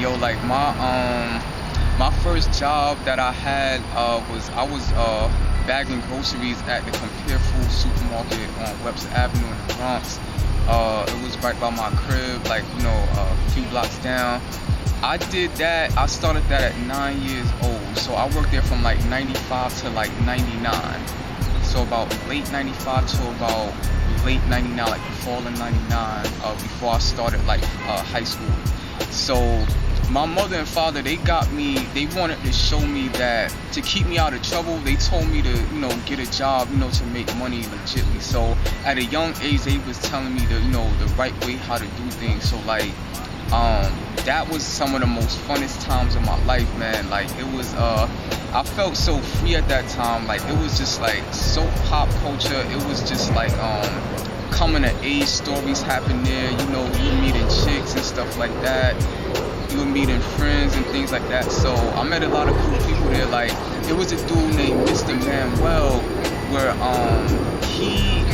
yo, like my first job that I had was I was bagging groceries at the Compare Food supermarket on Webster Avenue in the Bronx. It was right by my crib, like, you know, a few blocks down. I did that. I started that at 9 years old. So I worked there from like 95 to like 99. So about late 95 to about late 99, like the fall of 99, before I started like high school. So my mother and father, they wanted to show me that, to keep me out of trouble, they told me to, you know, get a job, you know, to make money legitly. So at a young age, they was telling me the, you know, the right way how to do things. So like, that was some of the most funnest times of my life, man. Like, it was, I felt so free at that time. Like, it was just like so pop culture. It was just like, coming of age stories happen there. You know, you meeting chicks and stuff like that. You were meeting friends and things like that. So I met a lot of cool people there. Like, there was a dude named Mr. Manuel, where he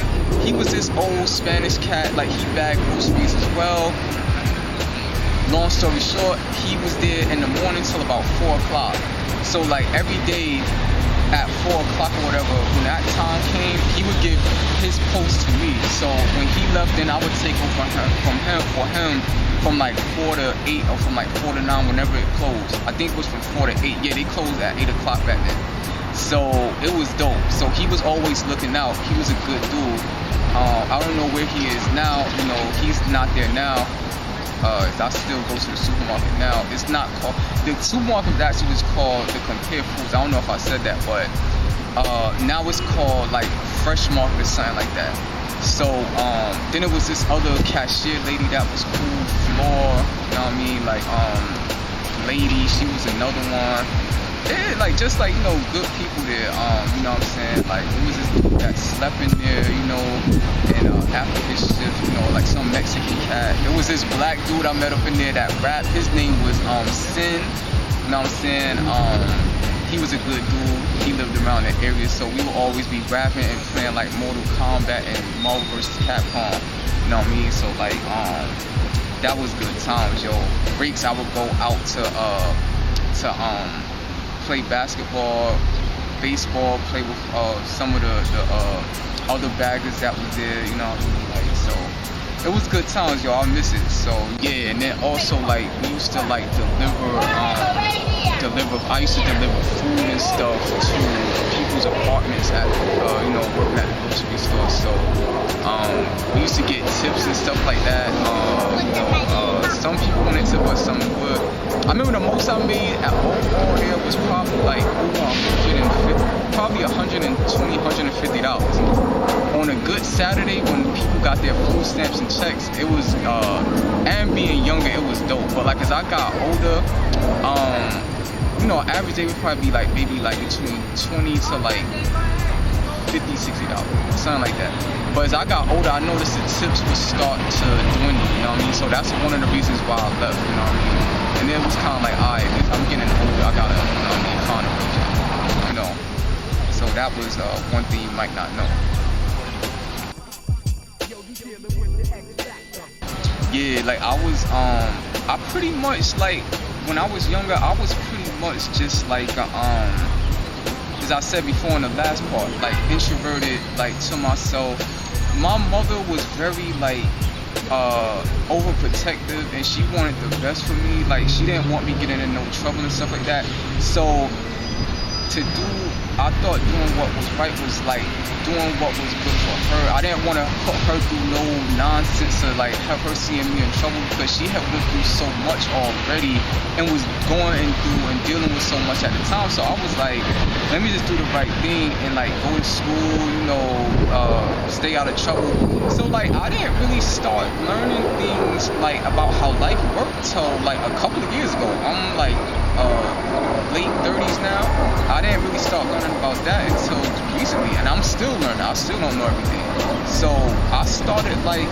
was this old Spanish cat. Like, he bagged groceries as well. Long story short, he was there in the morning till about 4 o'clock. So like every day at 4 o'clock or whatever, when that time came, he would give his post to me. So when he left, then I would take over for him from like 4 to 8 or from like 4 to 9, whenever it closed. I think it was from 4 to 8. Yeah, they closed at 8 o'clock back then. So it was dope. So he was always looking out. He was a good dude. I don't know where he is now. You know, he's not there now. I still go to the supermarket now. It's not called, the supermarket actually was called the Compare Foods. I don't know if I said that, but now it's called like Fresh Market or something like that. So then it was this other cashier lady that was cool, Floor, you know what I mean? Like lady, she was another one. Yeah, like just like, you know, good people there. You know what I'm saying? Like, it was this dude that slept in there, you know, and after his shift, you know, like some Mexican cat. There was this black dude I met up in there that rapped. His name was Sin. You know what I'm saying? He was a good dude. He lived around the area, so we would always be rapping and playing like Mortal Kombat and Marvel vs. Capcom. You know what I mean? So like, that was good times, yo. Breaks, I would go out to play basketball, baseball, play with some of the other baggers that was there, you know what I mean? Like, so it was good times, yo. I miss it. So yeah, and then also like we used to like I used to deliver food and stuff to people's apartments at you know, working at the grocery store. So we used to get tips and stuff like that. You know, some people wanted to, but some would. I remember the most I made at all there was probably like $150. On a good Saturday when people got their food stamps and checks, it was and being younger, it was dope. But like as I got older, you know, average day would probably be like maybe like between $20 to like $50, $60, something like that. But as I got older, I noticed the tips would start to dwindle, you know what I mean? So that's one of the reasons why I left, you know what I mean? And then it was kind of like, alright, if I'm getting older, I gotta, you know what I mean, find a way, you know. So that was one thing you might not know. Yeah, like I was, I pretty much like, when I was younger, I was pretty much just like, as I said before in the last part, like introverted, like to myself. My mother was very like overprotective, and she wanted the best for me. Like, she didn't want me getting in no trouble and stuff like that. So I thought doing what was right was like doing what was good for her. I didn't want to put her through no nonsense or like have her seeing me in trouble, because she had went through so much already and was going through and dealing with so much at the time. So I was like, let me just do the right thing and like go to school, you know, stay out of trouble. So like I didn't really start learning things like about how life worked till like a couple of years ago. I'm like late 30s now. I didn't really start learning about that until recently, and I'm still learning. I still don't know everything. So I started like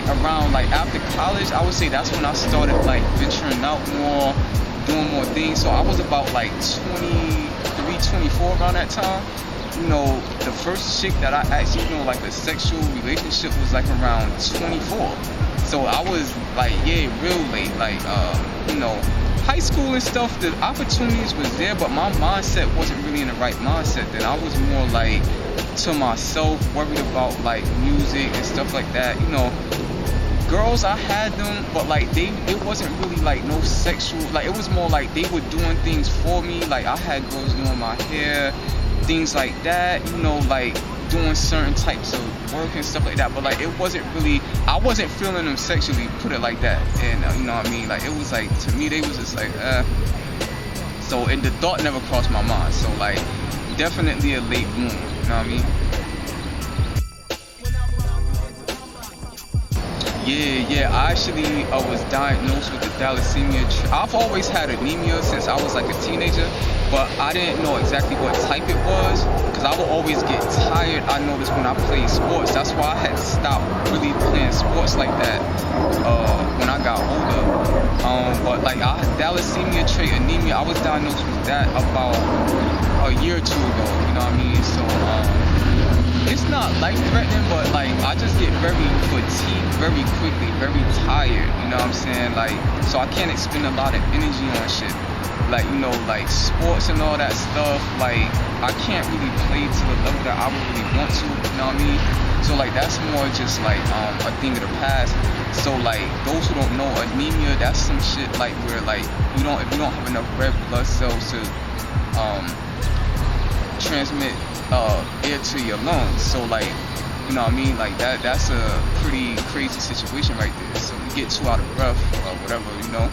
around like after college, I would say that's when I started like venturing out more, doing more things. So I was about like 23, 24 around that time. You know, the first chick that I actually, you know, like a sexual relationship was like around 24. So I was like, yeah, real late. Like, you know, high school and stuff, the opportunities was there, but my mindset wasn't really in the right mindset then. I was more like to myself, worried about like music and stuff like that. You know, girls, I had them, but like it wasn't really like no sexual, like it was more like they were doing things for me. Like I had girls doing my hair, things like that, you know, like doing certain types of work and stuff like that, but like it wasn't really, I wasn't feeling them sexually, put it like that. And you know what I mean, like it was like, to me they was just like so, and the thought never crossed my mind. So like definitely a late bloomer, you know what I mean. Yeah, I actually was diagnosed with the thalassemia. I've always had anemia since I was like a teenager, but I didn't know exactly what type it was, because I would always get tired. I noticed when I played sports, that's why I had stopped really playing sports like that when I got older. But like thalassemia trait anemia, I was diagnosed with that about a year or two ago, you know what I mean? So it's not life-threatening, but like I just get very fatigued very quickly, very tired, you know what I'm saying? Like, so I can't expend a lot of energy on shit. Like, you know, like sports and all that stuff, like I can't really play to the level that I would really want to, you know what I mean? So like that's more just like a thing of the past. So like those who don't know, anemia, that's some shit like where like if you don't have enough red blood cells to transmit air to your lungs. So like, you know what I mean, like that's a pretty crazy situation right there. So you get too out of breath or whatever, you know.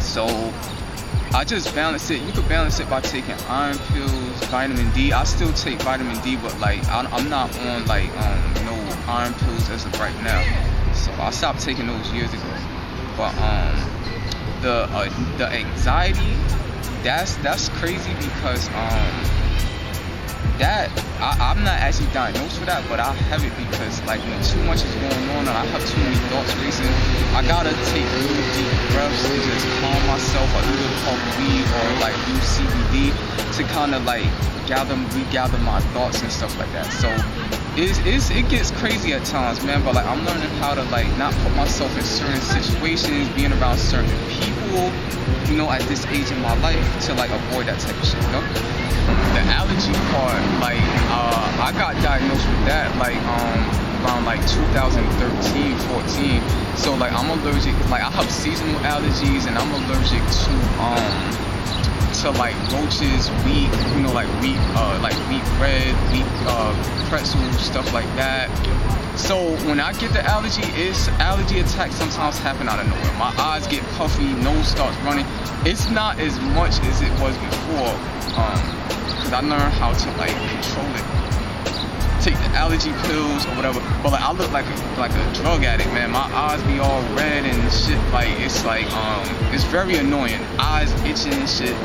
So I just balance it. You could balance it by taking iron pills, vitamin D. I still take vitamin D, but like I'm not on like no iron pills as of right now. So I stopped taking those years ago. But the anxiety, that's crazy, because that I'm not actually diagnosed with that, but I have it because like when too much is going on and I have too many thoughts racing, I gotta take really deep breaths to just calm myself, or either talk weed or like do CBD to kind of like regather my thoughts and stuff like that. So it gets crazy at times, man, but like I'm learning how to like not put myself in certain situations, being around certain people, you know, at this age in my life, to like avoid that type of shit, you know. The allergy part, like I got diagnosed with that like around like 2013, 14. So like I'm allergic, like I have seasonal allergies, and I'm allergic to like roaches, wheat, you know, like wheat bread, wheat pretzels, stuff like that. So when I get the allergy attacks sometimes happen out of nowhere. My eyes get puffy, nose starts running. It's not as much as it was before, because I learned how to like control it. Take the allergy pills or whatever. But like I look like a drug addict, man. My eyes be all red and shit. Like it's like it's very annoying. Eyes itching and shit.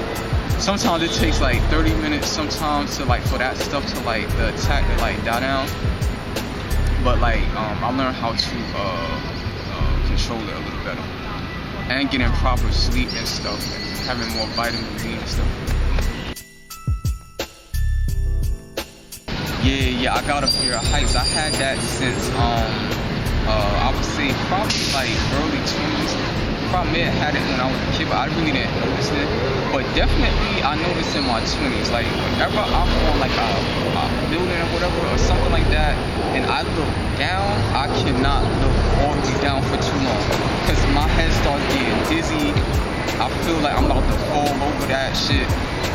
Sometimes it takes like 30 minutes sometimes to like for that stuff to like the attack to like die down. But like I learned how to control it a little better, and getting proper sleep and stuff, and having more vitamin D and stuff. Yeah, I got a fear of heights. I had that since I would say probably like early 20s. Probably may have had it when I was a kid, but I really didn't notice it. But definitely I noticed in my 20s. Like whenever I'm on like a building or whatever or something like that, and I look down, I cannot look all the way down for too long, because my head starts getting dizzy. I feel like I'm about to fall over that shit.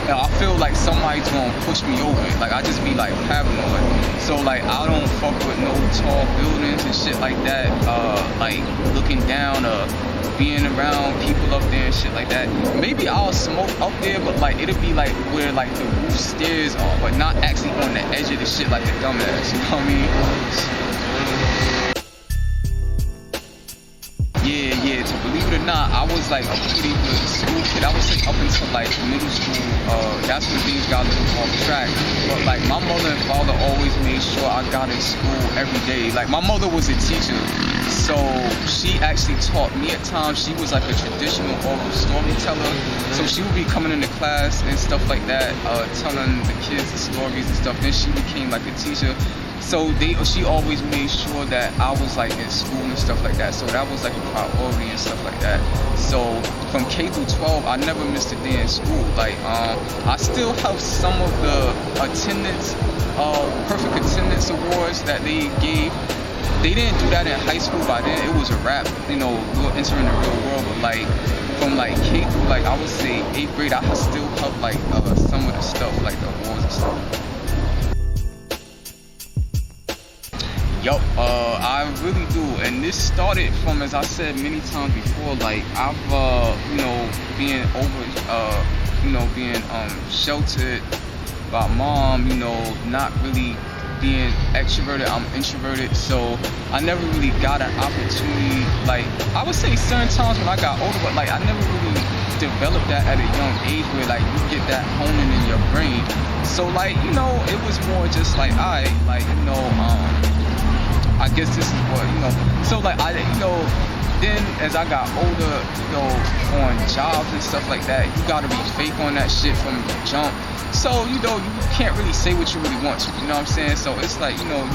And I feel like somebody's gonna push me over it. Like I just be like paranoid. So like I don't fuck with no tall buildings and shit like that. Like looking down or being around people up there and shit like that. Maybe I'll smoke up there, but like it'll be like where like the roof stairs are, but not actually on the edge of the shit like a dumbass. You know what I mean? Yeah, to believe it or not, I was like a pretty good school kid. I would say up until like middle school, that's when things got a little off track. But like my mother and father always made sure I got in school every day. Like my mother was a teacher, so she actually taught me at times. She was like a traditional oral storyteller, so she would be coming into class and stuff like that, telling the kids the stories and stuff. Then she became like a teacher. So she always made sure that I was like in school and stuff like that. So that was like a priority and stuff like that. So from K through 12, I never missed a day in school. Like I still have some of the attendance, perfect attendance awards that they gave. They didn't do that in high school. By then it was a wrap, you know, we were entering the real world. But like from like K through like I would say 8th grade, I still have like some of the stuff, like the awards and stuff. Yup, I really do, and this started from, as I said many times before, like I've, you know, being being sheltered by mom, you know, not really being extroverted. I'm introverted, so I never really got an opportunity. Like I would say certain times when I got older, but like I never really developed that at a young age where like you get that honing in your brain. So like, you know, it was more just like you know, I guess this is what, you know, so like you know, then as I got older, you know, on jobs and stuff like that, you gotta be fake on that shit from the jump. So, you know, you can't really say what you really want to, you know what I'm saying? So it's like, you know,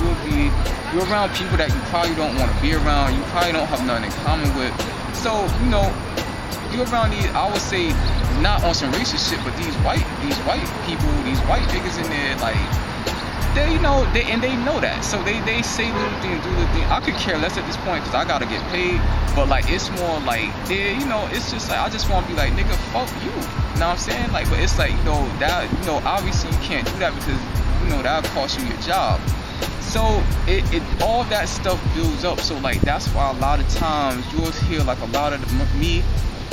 you're around people that you probably don't want to be around, you probably don't have nothing in common with. So, you know, you're around these, I would say, not on some racist shit, but these white people, these white niggas in there, like, they, you know, they know that. So they say little things, do little things. I could care less at this point because I gotta get paid. But like, it's more like, you know, it's just like, I just want to be like, nigga, fuck you. You know what I'm saying? Like, but it's like, you know, that, you know, obviously you can't do that because, you know, that'll cost you your job. So it all that stuff builds up. So like, that's why a lot of times you'll hear like a lot of me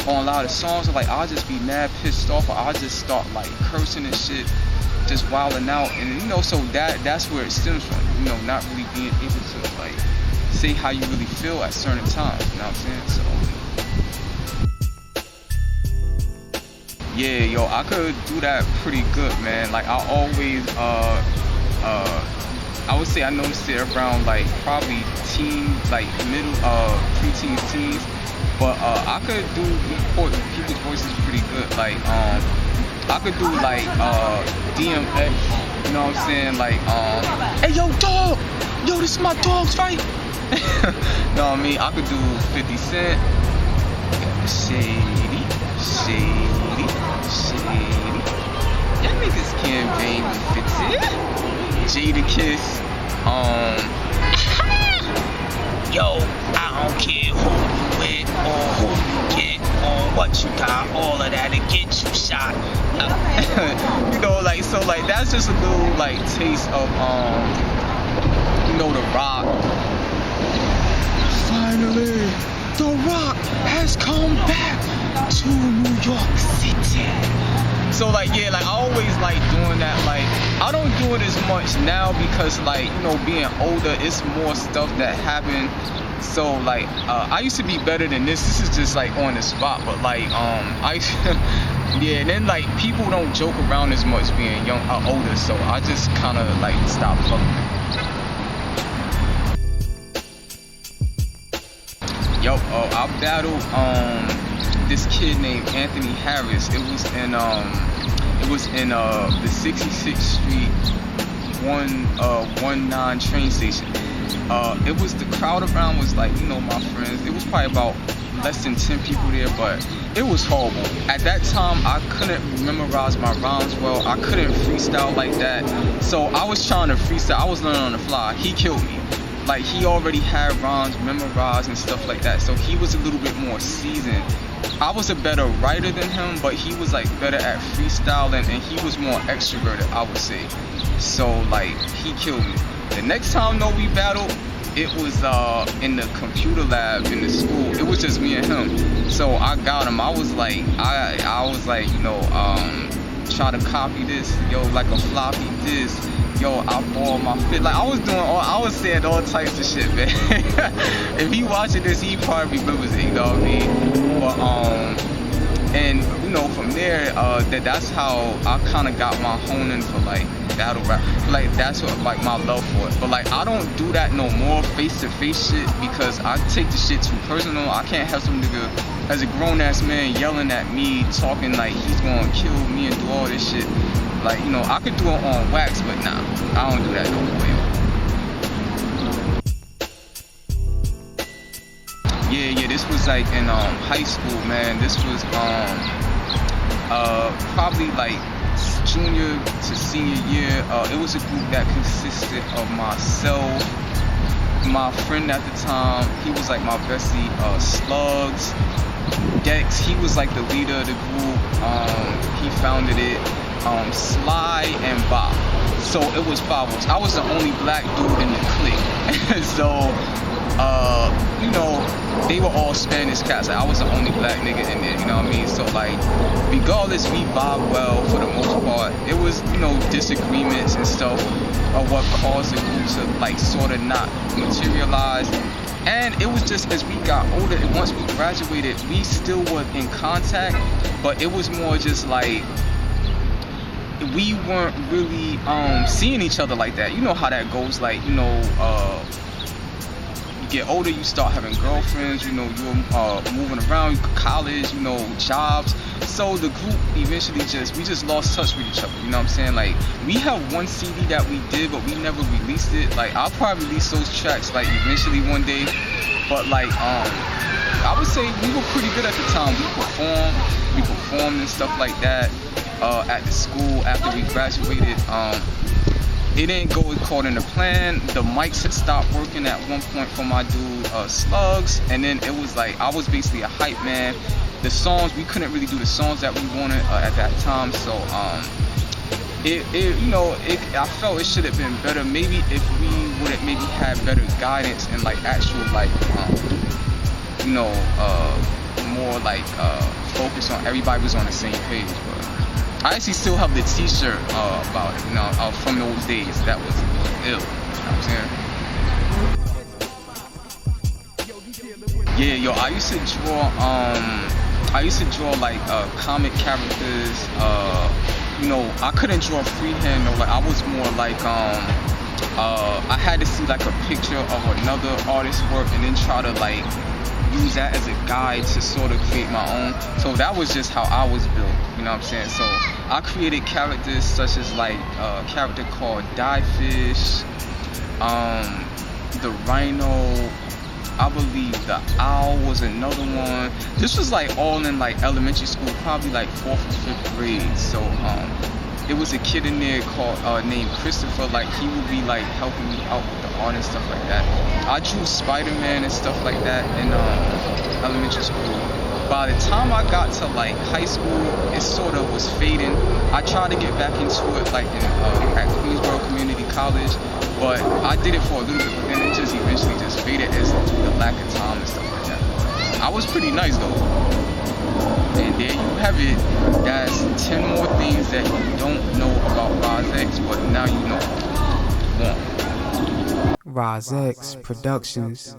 on a lot of songs, like I'll just be mad pissed off, or I'll just start like cursing and shit, just wilding out. And you know, so that's where it stems from, you know, not really being able to like say how you really feel at certain times, you know what I'm saying? So yeah, yo, I could do that pretty good, man. Like I always I would say I noticed it around like probably teen, like middle, preteens, teens. But I could do record people's voices pretty good. Like I could do like DMX, you know what I'm saying? Like hey yo dog, yo this is my dog's fight. Know what I mean? I could do 50 Cent, Shady. Y'all niggas can't bang me 50. Jada Kiss, yo, I don't care who you with or who you get or what you got, all of that to get you shot. You know, like, so like that's just a little like taste of you know, The Rock. Finally, The Rock has come back to New York City. So like, yeah, like I always like doing that. Like I don't do it as much now because like, you know, being older, it's more stuff that happened. So like I used to be better than this. This is just like on the spot. But like yeah, and then like people don't joke around as much being young or older. So I just kind of like stopped fucking. Yo, I battled this kid named Anthony Harris. It was in the 66th Street 19 train station. It was, the crowd around was like, you know, my friends. It was probably about less than 10 people there, but it was horrible. At that time, I couldn't memorize my rhymes well. I couldn't freestyle like that. So I was trying to freestyle. I was learning on the fly. He killed me. Like, he already had rhymes memorized and stuff like that, so he was a little bit more seasoned. I was a better writer than him, but he was like better at freestyling, and he was more extroverted, I would say. So like, he killed me. The next time though we battled, it was in the computer lab in the school. It was just me and him. So I got him. I was like, I was like, you know, try to copy this, yo, like a floppy disk. Yo, I ball my fit. Like I was saying all types of shit, man. If he watching this, he probably remembers it, you know what I mean? But and you know, from there, that's how I kind of got my honing for like battle rap. Like that's what, like, my love for it. But like I don't do that no more, face to face shit, because I take the shit too personal. I can't have some nigga as a grown ass man yelling at me, talking like he's gonna kill me and do all this shit. Like, you know, I could do it on wax, but nah, I don't do that no more, yo. Yeah, this was like in high school, man. This was probably like junior to senior year. It was a group that consisted of myself, my friend at the time, he was like my bestie, Slugs, Dex, he was like the leader of the group, he founded it, Sly and Bob. So it was 5 of us. I was the only black dude in the clique. So you know, they were all Spanish cats. Like, I was the only black nigga in there, you know what I mean? So like, regardless, we vibe well for the most part. It was, you know, disagreements and stuff of what caused the group to like sort of not materialize. And it was just as we got older and once we graduated, we still were in contact, but it was more just like we weren't really seeing each other like that. You know how that goes, like, you know, you get older, you start having girlfriends, you know, you're moving around, college, you know, jobs. So the group eventually we just lost touch with each other, you know what I'm saying? Like, we have one CD that we did, but we never released it. Like, I'll probably release those tracks, like, eventually one day. But, like, I would say we were pretty good at the time. We performed and stuff like that at the school after we graduated. It didn't go according to plan. The mics had stopped working at one point for my dude Slugs, and then it was like I was basically a hype man. The songs, we couldn't really do the songs that we wanted at that time, so I felt it should have been better. Maybe if we would have maybe had better guidance and like actual like more like focus on everybody was on the same page. But I actually still have the t-shirt about it, you know, from those days. That was ill, you know what I'm saying? Yeah, yo, I used to draw like comic characters. You know, I couldn't draw freehand though. Like, I was more like I had to see like a picture of another artist's work and then try to like use that as a guide to sort of create my own. So that was just how I was built, you know what I'm saying? So I created characters such as like a character called Diefish, the Rhino, I believe the Owl was another one. This was like all in like elementary school, probably like 4th or 5th grade. So it was a kid in there called named Christopher. Like, he would be like helping me out with the art and stuff like that. I drew Spider-Man and stuff like that in elementary school. By the time I got to like high school, it sort of was fading. I tried to get back into it like in at Queensboro Community College, but I did it for a little bit, but then it just eventually just faded as the lack of time and stuff like that. I was pretty nice though. And there you have it. That's 10 more things that you don't know about Ras X, but now you know. Ras X Productions.